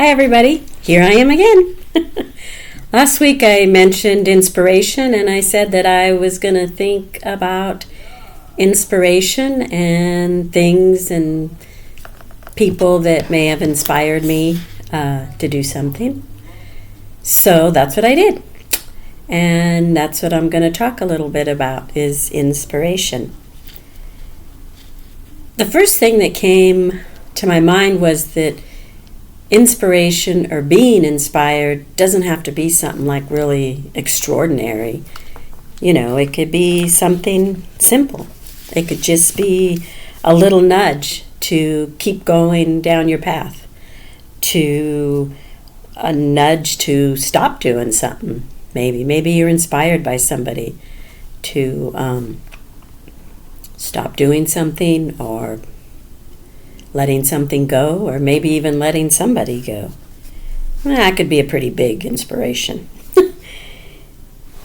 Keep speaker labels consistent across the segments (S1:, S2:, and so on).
S1: Hi everybody, here I am again. Last week I mentioned inspiration and I said that I was going to think about inspiration and things and people that may have inspired me to do something. So that's what I did. And that's what I'm going to talk a little bit about is inspiration. The first thing that came to my mind was that inspiration or being inspired doesn't have to be something like really extraordinary. You know, it could be something simple. It could just be a little nudge to keep going down your path, to a nudge to stop doing something. Maybe you're inspired by somebody to stop doing something or letting something go, or maybe even letting somebody go. That could be a pretty big inspiration.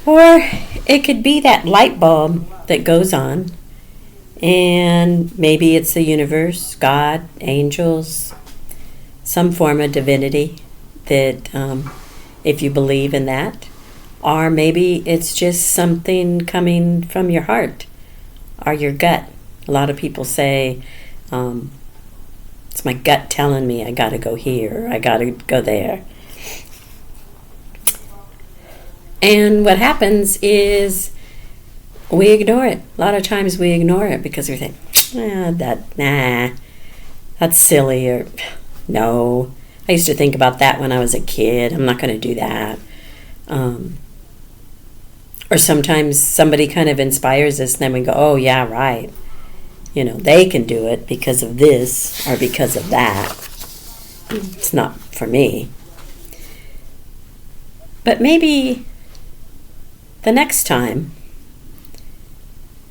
S1: Or it could be that light bulb that goes on, and maybe it's the universe, God, angels, some form of divinity that, if you believe in that, or maybe it's just something coming from your heart or your gut. A lot of people say, it's my gut telling me I got to go here, I got to go there. And what happens is we ignore it. A lot of times we ignore it because we think, that's silly, or no. I used to think about that when I was a kid. I'm not going to do that. Or sometimes somebody kind of inspires us and then we go, oh yeah, right. You know, they can do it because of this or because of that. It's not for me. But maybe the next time,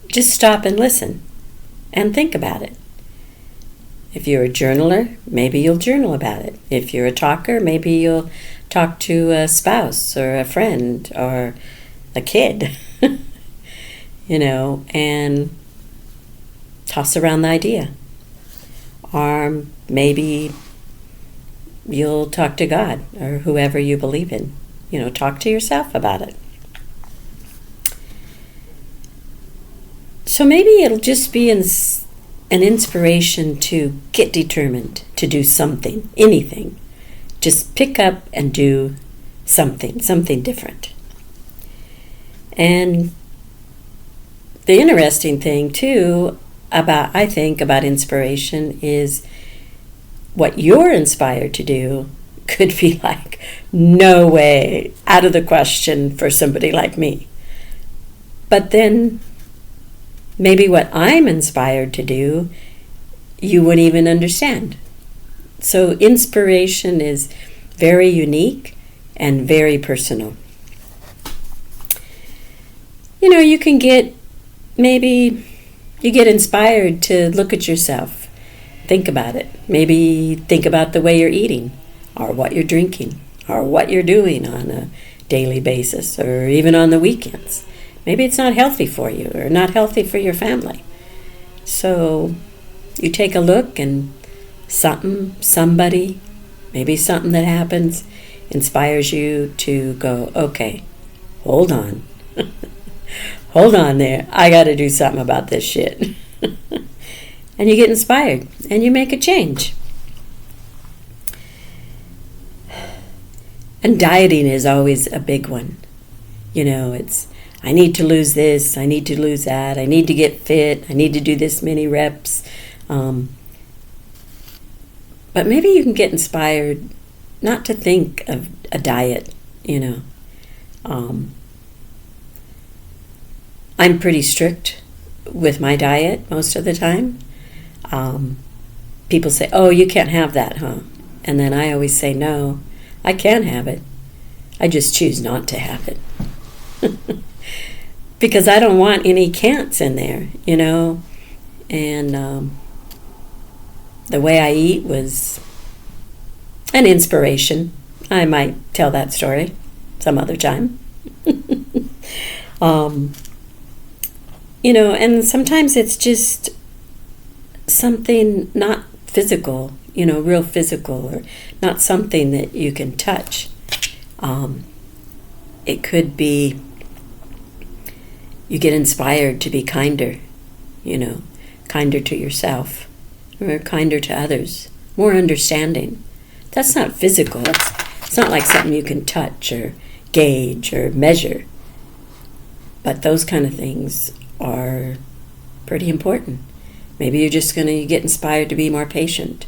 S1: just stop and listen and think about it. If you're a journaler, maybe you'll journal about it. If you're a talker, maybe you'll talk to a spouse or a friend or a kid, you know, and toss around the idea. Or maybe you'll talk to God or whoever you believe in. You know, talk to yourself about it. So maybe it'll just be an inspiration to get determined to do something, anything. Just pick up and do something different. And the interesting thing too about inspiration is what you're inspired to do could be like, no way, out of the question for somebody like me. But then maybe what I'm inspired to do, you wouldn't even understand. So inspiration is very unique and very personal. You know, you get inspired to look at yourself, think about it. Maybe think about the way you're eating, or what you're drinking, or what you're doing on a daily basis, or even on the weekends. Maybe it's not healthy for you, or not healthy for your family. So you take a look and somebody, maybe something that happens, inspires you to go, okay, hold on. Hold on there. I got to do something about this shit. And you get inspired and you make a change. And dieting is always a big one. You know, it's, I need to lose this, I need to lose that, I need to get fit, I need to do this many reps. But maybe you can get inspired not to think of a diet, you know. I'm pretty strict with my diet most of the time. People say, oh, you can't have that, huh? And then I always say, no, I can have it. I just choose not to have it. Because I don't want any can'ts in there, you know. And the way I eat was an inspiration. I might tell that story some other time. You know, and sometimes it's just something not physical, real physical, or not something that you can touch. It could be you get inspired to be kinder, kinder to yourself, or kinder to others, more understanding. That's not physical. It's not like something you can touch or gauge or measure. But those kind of things are pretty important. Maybe you're just going to get inspired to be more patient.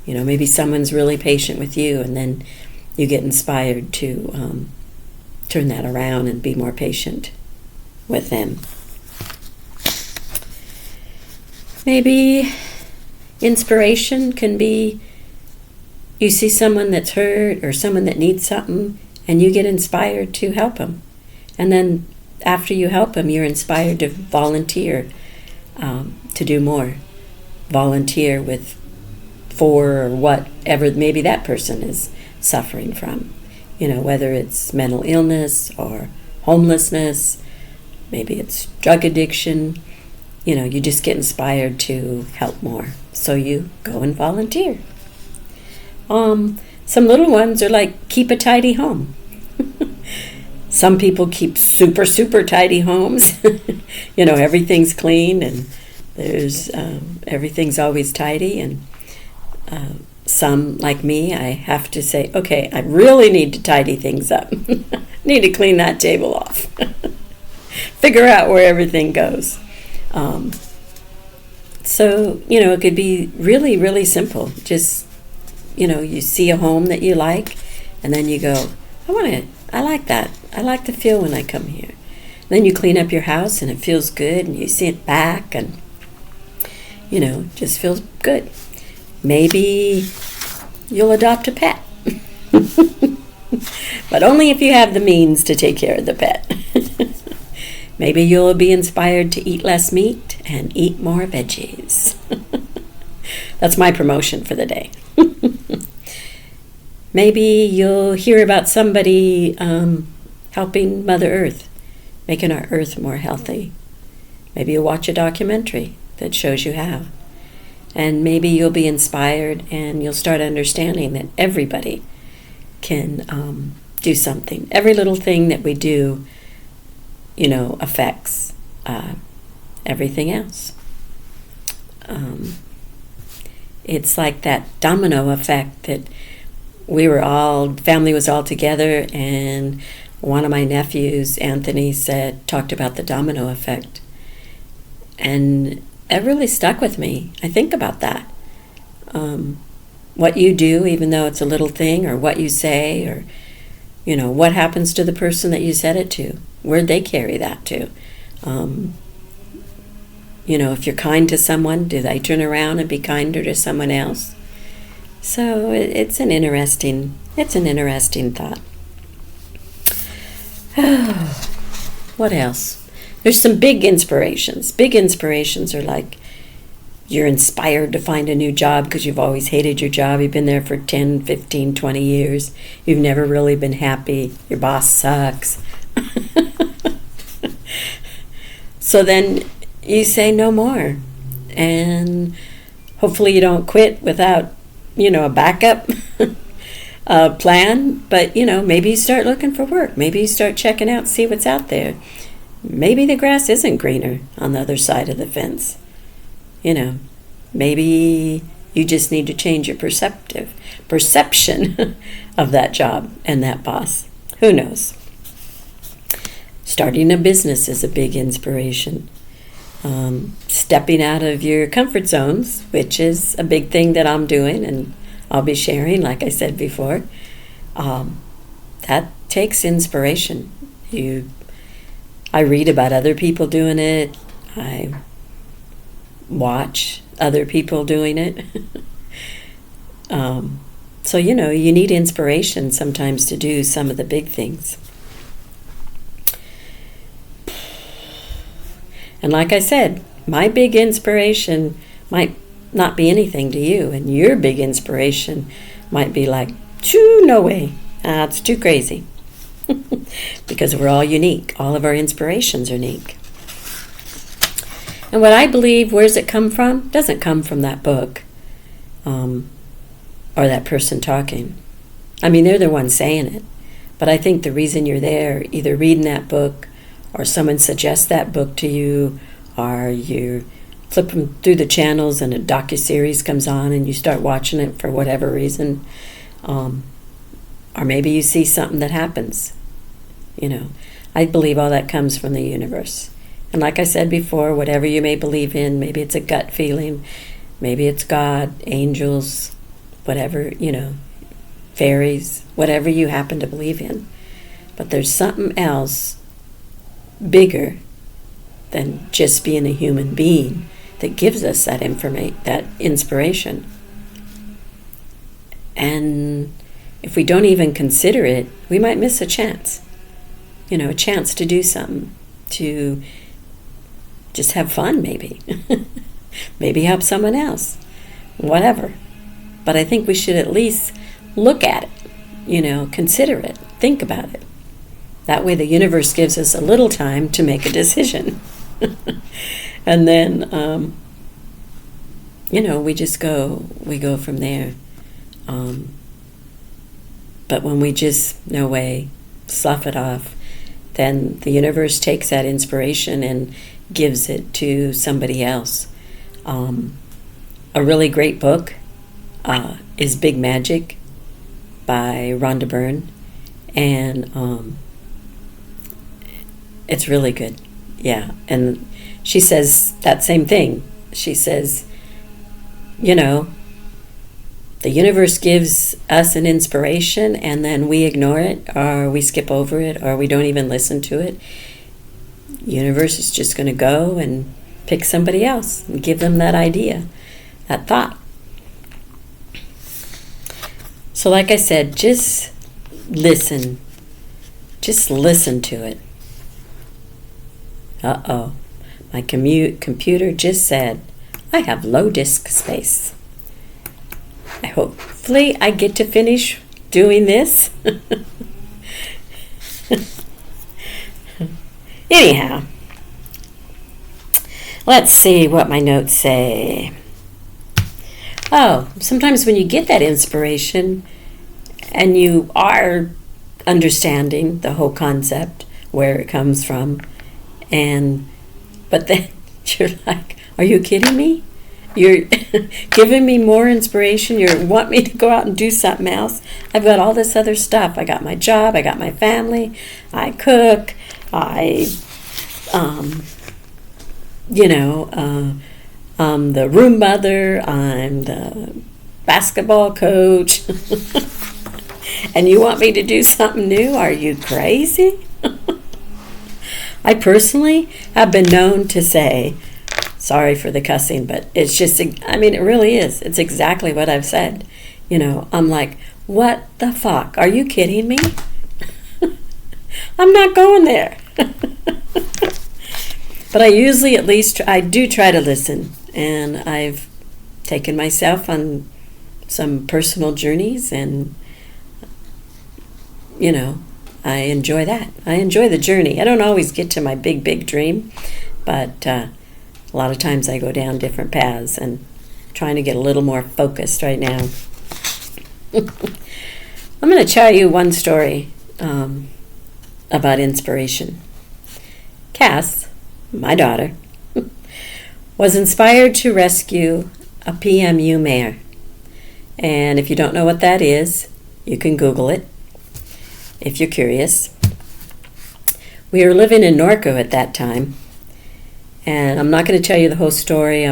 S1: Maybe someone's really patient with you, and then you get inspired to turn that around and be more patient with them. Maybe inspiration can be you see someone that's hurt or someone that needs something, and you get inspired to help them. And then after you help them, you're inspired to volunteer to do more. Volunteer for or whatever maybe that person is suffering from. Whether it's mental illness or homelessness, maybe it's drug addiction. You just get inspired to help more. So you go and volunteer. Some little ones are like keep a tidy home. Some people keep super, super tidy homes. Everything's clean, and there's everything's always tidy. And some, like me, I have to say, okay, I really need to tidy things up. Need to clean that table off. Figure out where everything goes. So, it could be really, really simple. Just, you see a home that you like, and then you go, I like that. I like the feel when I come here. And then you clean up your house, and it feels good, and you see it back, and, just feels good. Maybe you'll adopt a pet. But only if you have the means to take care of the pet. Maybe you'll be inspired to eat less meat and eat more veggies. That's my promotion for the day. Maybe you'll hear about somebody helping Mother Earth, making our Earth more healthy. Maybe you'll watch a documentary that shows you how. And maybe you'll be inspired, and you'll start understanding that everybody can do something. Every little thing that we do, affects everything else. It's like that domino effect that family was all together, and one of my nephews, Anthony, talked about the domino effect. And it really stuck with me. I think about that. What you do, even though it's a little thing, or what you say, or, what happens to the person that you said it to? Where'd they carry that to? If you're kind to someone, do they turn around and be kinder to someone else? So it's an interesting thought. What else? There's some big inspirations. Big inspirations are like you're inspired to find a new job because you've always hated your job. You've been there for 10, 15, 20 years. You've never really been happy. Your boss sucks. So then you say no more. And hopefully you don't quit without, a backup plan. But, maybe you start looking for work. Maybe you start checking out, see what's out there. Maybe the grass isn't greener on the other side of the fence. Maybe you just need to change your perception of that job and that boss. Who knows? Starting a business is a big inspiration. Stepping out of your comfort zones, which is a big thing that I'm doing and I'll be sharing, like I said before. That takes inspiration. I read about other people doing it. I watch other people doing it. So, you need inspiration sometimes to do some of the big things. And like I said, my big inspiration might not be anything to you, and your big inspiration might be like, no way, it's too crazy. Because we're all unique. All of our inspirations are unique. And what I believe, where's it come from? It doesn't come from that book. or that person talking. I mean, they're the ones saying it. But I think the reason you're there, either reading that book, or someone suggests that book to you, or you flip them through the channels and a docuseries comes on and you start watching it for whatever reason, or maybe you see something that happens. I believe all that comes from the universe. And like I said before, whatever you may believe in, maybe it's a gut feeling, maybe it's God, angels, whatever, fairies, whatever you happen to believe in. But there's something else bigger than just being a human being that gives us that that inspiration. And if we don't even consider it, we might miss a chance. A chance to do something, to just have fun maybe. Maybe help someone else. Whatever. But I think we should at least look at it, consider it, think about it. That way the universe gives us a little time to make a decision. And then, we go from there. But when we just, no way, slough it off, then the universe takes that inspiration and gives it to somebody else. A really great book is Big Magic by Rhonda Byrne, and it's really good. Yeah, and she says that same thing. She says, the universe gives us an inspiration and then we ignore it, or we skip over it, or we don't even listen to it. The universe is just going to go and pick somebody else and give them that idea, that thought. So like I said, just listen. Just listen to it. Uh-oh. My computer just said, I have low disk space. Hopefully I get to finish doing this. Anyhow, let's see what my notes say. Oh, sometimes when you get that inspiration and you are understanding the whole concept, where it comes from, but then you're like, are you kidding me? You're giving me more inspiration. You want me to go out and do something else. I've got all this other stuff. I got my job. I got my family. I cook. I'm the room mother. I'm the basketball coach. And you want me to do something new? Are you crazy? I personally have been known to say, sorry for the cussing, but it's just, it really is. It's exactly what I've said. I'm like, what the fuck? Are you kidding me? I'm not going there. But I usually, at least, I do try to listen. And I've taken myself on some personal journeys, and, I enjoy that. I enjoy the journey. I don't always get to my big, big dream, but a lot of times I go down different paths, and trying to get a little more focused right now. I'm going to tell you one story about inspiration. Cass, my daughter, was inspired to rescue a PMU mare. And if you don't know what that is, you can Google it if you're curious. We were living in Norco at that time. And I'm not going to tell you the whole story.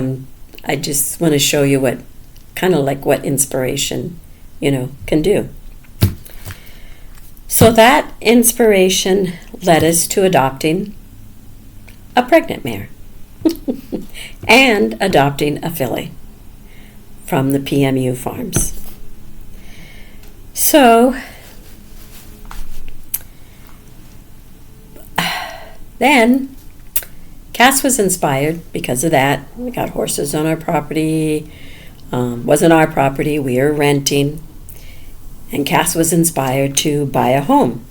S1: I just want to show you what inspiration, can do. So that inspiration led us to adopting a pregnant mare and adopting a filly from the PMU farms. So then Cass was inspired because of that. We got horses on our property. Wasn't our property, we were renting. And Cass was inspired to buy a home.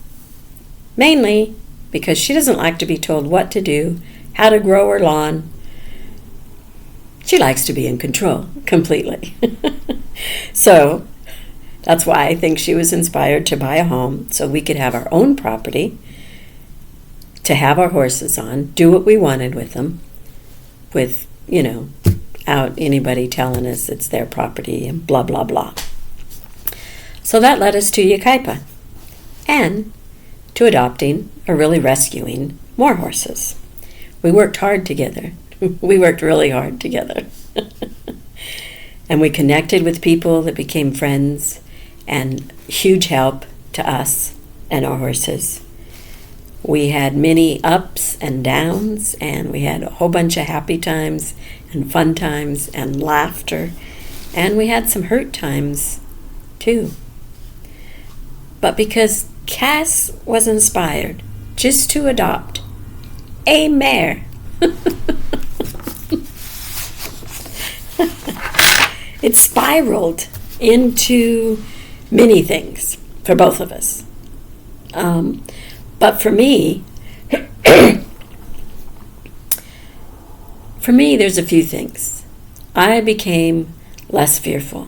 S1: Mainly because she doesn't like to be told what to do, how to grow her lawn. She likes to be in control completely. So That's why I think she was inspired to buy a home so we could have our own property, to have our horses on, do what we wanted with them, with, out anybody telling us it's their property and blah, blah, blah. So that led us to Yucaipa and to adopting, or really rescuing, more horses. We worked hard together. We worked really hard together. And we connected with people that became friends and huge help to us and our horses. We had many ups and downs, and we had a whole bunch of happy times and fun times and laughter, and we had some hurt times too. But because Cass was inspired just to adopt a mare, it spiraled into many things for both of us. But for me, there's a few things. I became less fearful.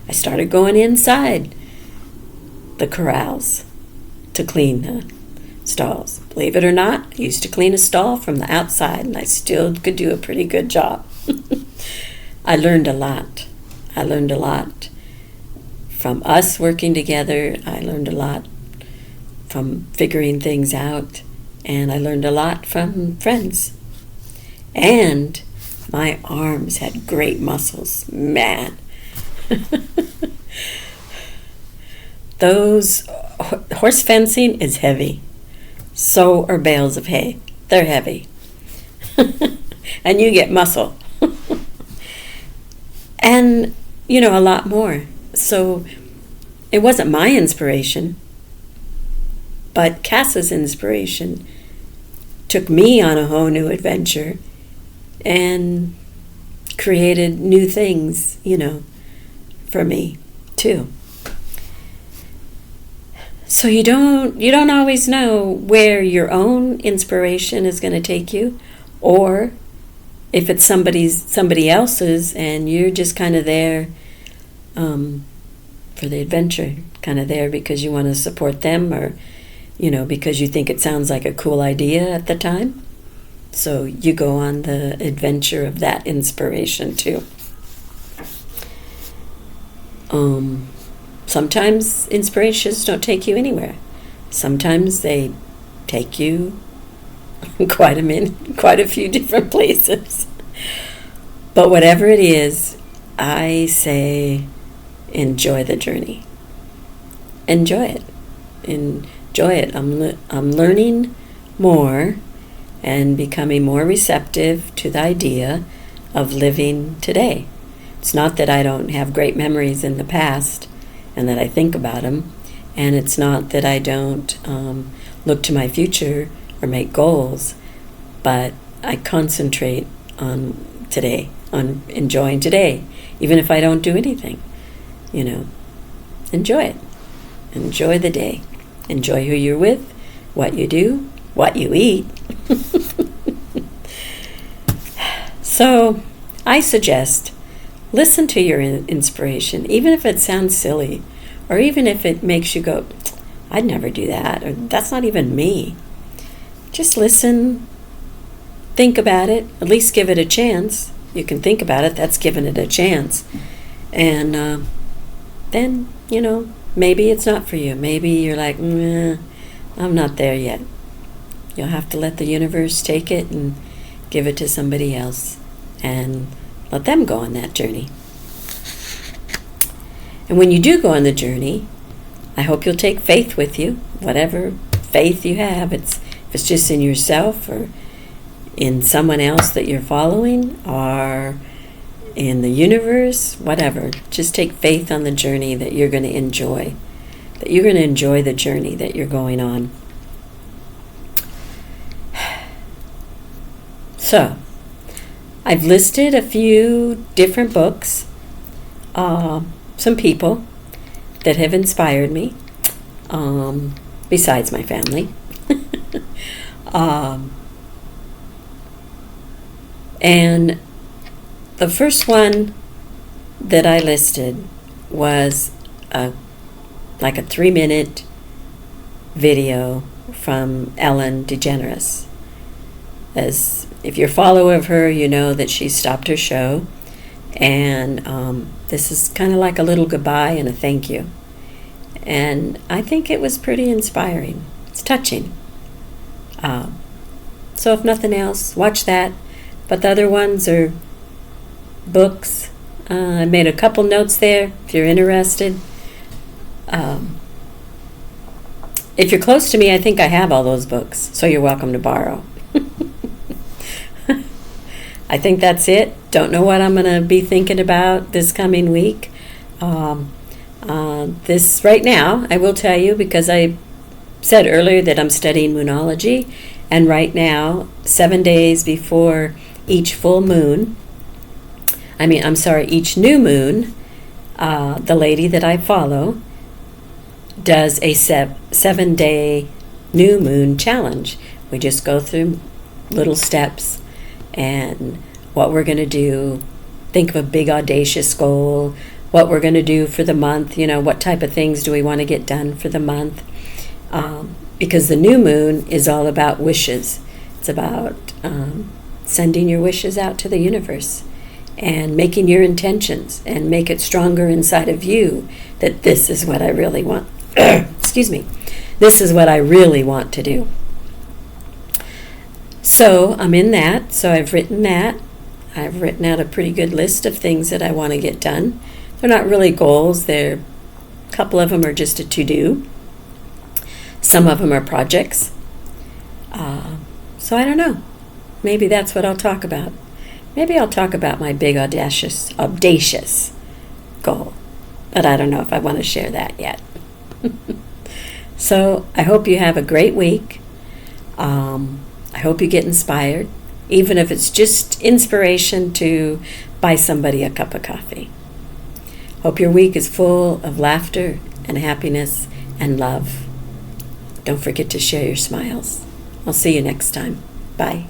S1: I started going inside the corrals to clean the stalls. Believe it or not, I used to clean a stall from the outside, and I still could do a pretty good job. I learned a lot. I learned a lot from us working together. I learned a lot from figuring things out, and I learned a lot from friends. And my arms had great muscles. Man. Those horse fencing is heavy. So are bales of hay. They're heavy. And you get muscle. And, a lot more. So it wasn't my inspiration, but Cass's inspiration took me on a whole new adventure and created new things, for me too. So you don't always know where your own inspiration is going to take you, or if it's somebody else's and you're just kind of there for the adventure, kind of there because you want to support them, or because you think it sounds like a cool idea at the time. So you go on the adventure of that inspiration too. Sometimes inspirations don't take you anywhere. Sometimes they take you quite a few different places. But whatever it is, I say enjoy the journey. Enjoy it. Enjoy it. I'm learning more and becoming more receptive to the idea of living today. It's not that I don't have great memories in the past and that I think about them, and it's not that I don't look to my future or make goals, but I concentrate on today, on enjoying today, even if I don't do anything. Enjoy it. Enjoy the day. Enjoy who you're with, what you do, what you eat. So I suggest listen to your inspiration, even if it sounds silly, or even if it makes you go, I'd never do that, or that's not even me. Just listen, think about it, at least give it a chance. You can think about it, that's giving it a chance. And then, maybe it's not for you. Maybe you're like, I'm not there yet. You'll have to let the universe take it and give it to somebody else and let them go on that journey. And when you do go on the journey, I hope you'll take faith with you, whatever faith you have. If it's just in yourself or in someone else that you're following or in the universe, whatever. Just take faith on the journey that you're going to enjoy, that you're going to enjoy the journey that you're going on. So, I've listed a few different books, some people that have inspired me, besides my family. And the first one that I listed was like a 3-minute video from Ellen DeGeneres. As if you're a follower of her, you know that she stopped her show, and this is kind of like a little goodbye and a thank you. And I think it was pretty inspiring. It's touching. So if nothing else, watch that. But the other ones are books. I made a couple notes there if you're interested. If you're close to me, I think I have all those books, so you're welcome to borrow. I think that's it. Don't know what I'm going to be thinking about this coming week. This right now, I will tell you, because I said earlier that I'm studying moonology, and right now, 7 days before each full moon, each new moon, the lady that I follow does a 7-day new moon challenge. We just go through little steps and what we're going to do, think of a big audacious goal, what we're going to do for the month, what type of things do we want to get done for the month. Because the new moon is all about wishes. It's about sending your wishes out to the universe and making your intentions and make it stronger inside of you that this is what I really want. Excuse me. This is what I really want to do. So I'm in that. So I've written that. I've written out a pretty good list of things that I want to get done. They're not really goals. A couple of them are just a to-do. Some of them are projects. So I don't know. Maybe that's what I'll talk about. Maybe I'll talk about my big audacious goal. But I don't know if I want to share that yet. So I hope you have a great week. I hope you get inspired, even if it's just inspiration to buy somebody a cup of coffee. Hope your week is full of laughter and happiness and love. Don't forget to share your smiles. I'll see you next time. Bye.